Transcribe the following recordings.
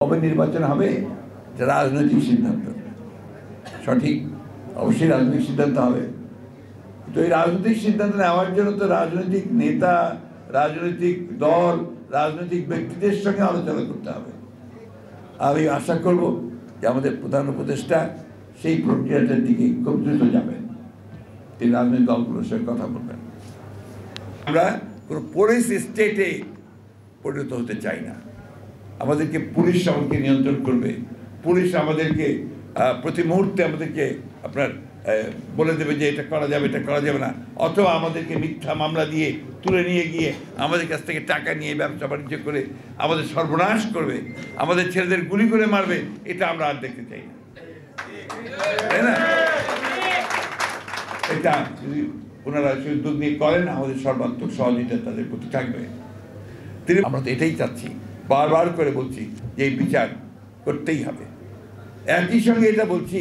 কবে নির্বাচন হবে এটা রাজনৈতিক সিদ্ধান্ত, সঠিক অবশ্যই রাজনৈতিক সিদ্ধান্ত হবে। তো এই রাজনৈতিক সিদ্ধান্ত নেওয়ার জন্য তো রাজনৈতিক নেতা, রাজনৈতিক দল, রাজনৈতিক ব্যক্তিদের সঙ্গে আলোচনা করতে হবে। আমি আশা করব যে আমাদের প্রধান উপদেষ্টা সেই প্রক্রিয়াটার দিকে খুব দ্রুত যাবেন, তিনি রাজনৈতিক দলগুলোর সঙ্গে কথা বলবেন। আমরা কোনো পুলিশ স্টেটে পরিণত হতে চাই না। আমাদেরকে পুলিশ আমাদেরকে নিয়ন্ত্রণ করবে, পুলিশ আমাদেরকে প্রতি মুহূর্তে আমাদেরকে আপনার বলে দেবে যে এটা করা যাবে, এটা করা যাবে না, অথবা আমাদেরকে মিথ্যা মামলা দিয়ে তুলে নিয়ে গিয়ে আমাদের কাছ থেকে টাকা নিয়ে ব্যবসা বাণিজ্য করে আমাদের সর্বনাশ করবে, আমাদের ছেলেদের গুলি করে মারবে। এটা আমরা আর দেখতে চাই না, তাই না? এটা যদি ওনারা উদ্যোগ নিয়ে করেন, আমাদের সর্বাত্মক সহযোগিতা তাদের প্রতি থাকবে। আমরা তো এটাই চাচ্ছি, বারবার করে বলছি যে এই বিচার করতেই হবে। একই সঙ্গে এটা বলছি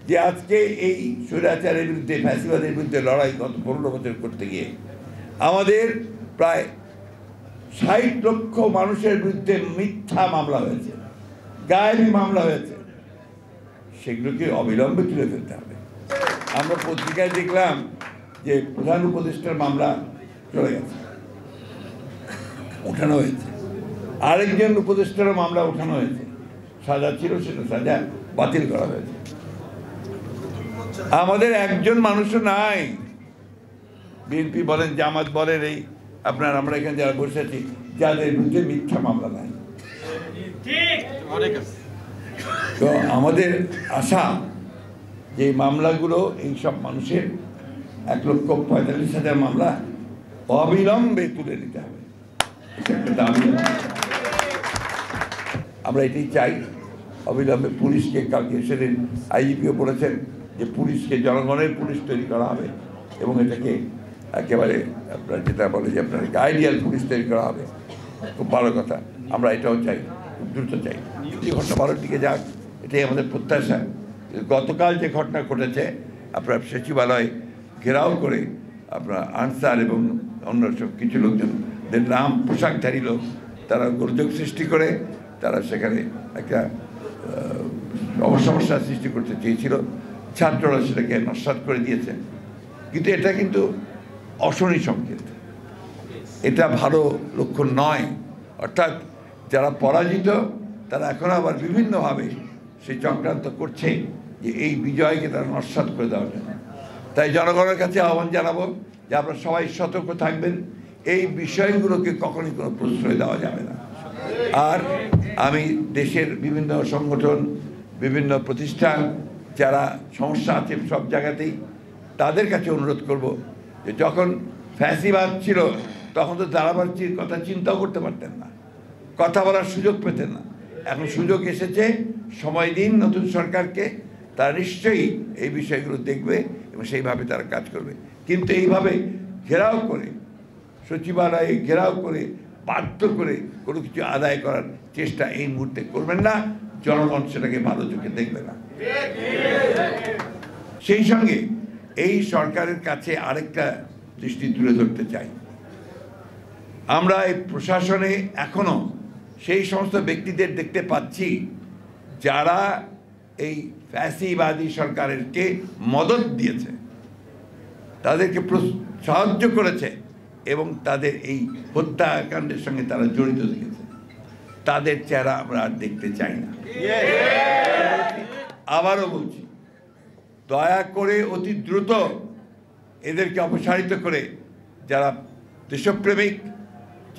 যে আজকে এই স্বৈরাচারের বিরুদ্ধে, ফ্যাসিবাদের বিরুদ্ধে লড়াই গত 15 বছর করতে গিয়ে আমাদের প্রায় 60 লক্ষ মানুষের বিরুদ্ধে মিথ্যা মামলা হয়েছে, গায়েবী মামলা হয়েছে। সেগুলোকে অবিলম্বে তুলে ফেলতে হবে। আমরা পত্রিকায় দেখলাম যে প্রধান উপদেষ্টার মামলা চলে গেছে, উঠানো হয়েছে, আরেকজন উপদেষ্টারও মামলা উঠানো হয়েছে, সাজা ছিল সেটা সাজা বাতিল করা হয়েছে। আমাদের একজন মানুষও নাই, বিএনপি বলেন, জামাত বলেন, এই আপনার আমরা এখানে যারা বসে আছি, যাদের বিরুদ্ধে মিথ্যা মামলা নাই। তো আমাদের আশা যে মামলাগুলো এইসব মানুষের 1,45,000 মামলা অবিলম্বে তুলে নিতে হবে। আমরা এটাই চাই, অবিলম্বে পুলিশকে, কালকে সেদিন আইজিপিও বলেছেন যে পুলিশকে জনগণের পুলিশ তৈরি করা হবে এবং এটাকে একেবারে আপনার যেটা বলে যে আপনার আইডিয়াল পুলিশ তৈরি করা হবে। খুব ভালো কথা, আমরা এটাও চাই, খুব দ্রুত চাই। এই ঘটনা ভালোর দিকে যাক, এটাই আমাদের প্রত্যাশা। গতকাল যে ঘটনা ঘটেছে, আপনার সচিবালয় ঘেরাও করে আপনার আনসার এবং অন্য সব কিছু লোকজনদের নাম পোশাকধারী লোক, তারা গোলযোগ সৃষ্টি করে তারা সেখানে একটা সমস্যা সৃষ্টি করতে চেয়েছিল। ছাত্ররা সেটাকে নস্যাৎ করে দিয়েছে। কিন্তু এটা কিন্তু অশনি সংকেত, এটা ভালো লক্ষণ নয়। অর্থাৎ যারা পরাজিত তারা এখন আবার বিভিন্নভাবে সেই চক্রান্ত করছে যে এই বিজয়কে তারা নস্যাৎ করে দেওয়ার জন্য। তাই জনগণের কাছে আহ্বান জানাবো যে আপনারা সবাই সতর্ক থাকবেন, এই বিষয়গুলোকে কখনই কোনো প্রশ্রয় দেওয়া যাবে না। আর আমি দেশের বিভিন্ন সংগঠন, বিভিন্ন প্রতিষ্ঠান, যারা সমস্যা আছে সব জায়গাতেই, তাদের কাছে অনুরোধ করব যে যখন ফ্যাসিবাদ ছিল তখন তো ধারাবাহিক কথা চিন্তাও করতে পারতেন না, কথা বলার সুযোগ পেতেন না। এখন সুযোগ এসেছে, সময় দিন নতুন সরকারকে, তারা নিশ্চয়ই এই বিষয়গুলো দেখবে এবং সেইভাবে তারা কাজ করবে। কিন্তু এইভাবে ঘেরাও করে, সচিবালয়ে ঘেরাও করে, বাধ্য করে কোনো কিছু আদায় করার চেষ্টা এই মুহূর্তে করবেন না। জনগণ সেটাকে ভালো চোখে দেখবে না। সেই সঙ্গে এই সরকারের কাছে আরেকটা দৃষ্টি তুলে ধরতে চাই, আমরা এই প্রশাসনে এখনো সেই সমস্ত ব্যক্তিদের দেখতে পাচ্ছি যারা এই ফ্যাসিবাদী সরকারকে মদত দিয়েছে, তাদেরকে সাহায্য করেছে এবং তাদের এই হত্যাকাণ্ডের সঙ্গে তারা জড়িত দেখেছে। তাদের চেহারা আমরা আর দেখতে চাই না। আবারও বলছি, দয়া করে অতি দ্রুত এদেরকে অপসারিত করে যারা দেশপ্রেমিক,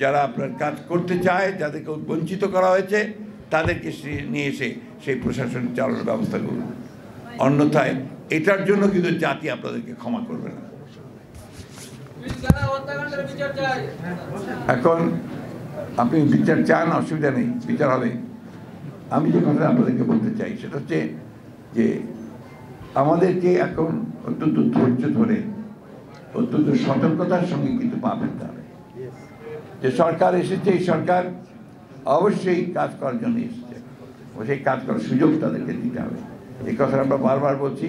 যারা আপনার কাজ করতে চায়, যাদেরকে বঞ্চিত করা হয়েছে, তাদেরকে নিয়ে এসে সেই প্রশাসন চালানোর ব্যবস্থা করুন। অন্যথায় এটার জন্য কিন্তু জাতি আপনাদেরকে ক্ষমা করবে না। এখন আপনি বিচার চান, অসুবিধা নেই, বিচার হবে। আমি যে কথা আপনাদেরকে বলতে চাই সেটা হচ্ছে যে আমাদেরকে এখন অত্যন্ত ধৈর্য ধরে, অত্যন্ত সতর্কতার সঙ্গে কিন্তু পা ফেলতে হবে। যে সরকার এসেছে, এই সরকার অবশ্যই কাজ করার জন্য এসেছে, সেই কাজ করার সুযোগ তাদেরকে দিতে হবে। এই কথা আমরা বারবার বলছি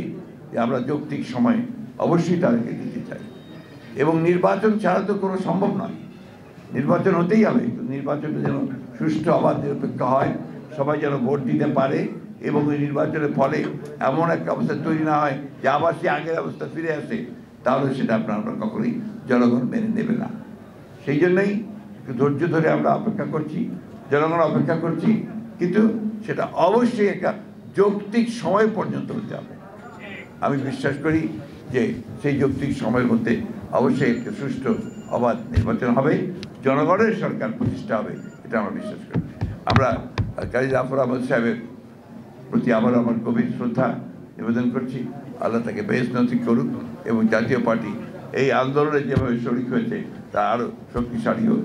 যে আমরা যৌক্তিক সময় অবশ্যই তাদেরকে দিতে চাই। এবং নির্বাচন ছাড়া তো কোনো সম্ভব নয়, নির্বাচন হতেই হবে। নির্বাচনটা যেন সুষ্ঠু, অবাধ, নিরপেক্ষ হয় সবাই যেন ভোট দিতে পারে এবং এই নির্বাচনের ফলে এমন একটা অবস্থা তৈরি না হয় যে আবার সে আগের অবস্থা ফিরে আসে, তাহলে সেটা আমরা কখনোই জনগণ মেনে নেবে না। সেই জন্যই একটু ধৈর্য ধরে আমরা অপেক্ষা করছি, জনগণ অপেক্ষা করছি, কিন্তু সেটা অবশ্যই একটা যৌক্তিক সময় পর্যন্ত হতে হবে। আমি বিশ্বাস করি যে সেই যৌক্তিক সময়ের মধ্যে অবশ্যই একটা সুষ্ঠু অবাধ নির্বাচন হবে, জনগণের সরকার প্রতিষ্ঠা হবে, এটা আমরা বিশ্বাস করি। আমরা কাজী জাফর আহমদ সাহেবের প্রতি আবারও আমার গভীর শ্রদ্ধা নিবেদন করছি। আল্লাহ তাকে বেশ নসিব করুক এবং জাতীয় পার্টি এই আন্দোলনে যেভাবে শরিক হয়েছে তা আরও শক্তিশালী হোক।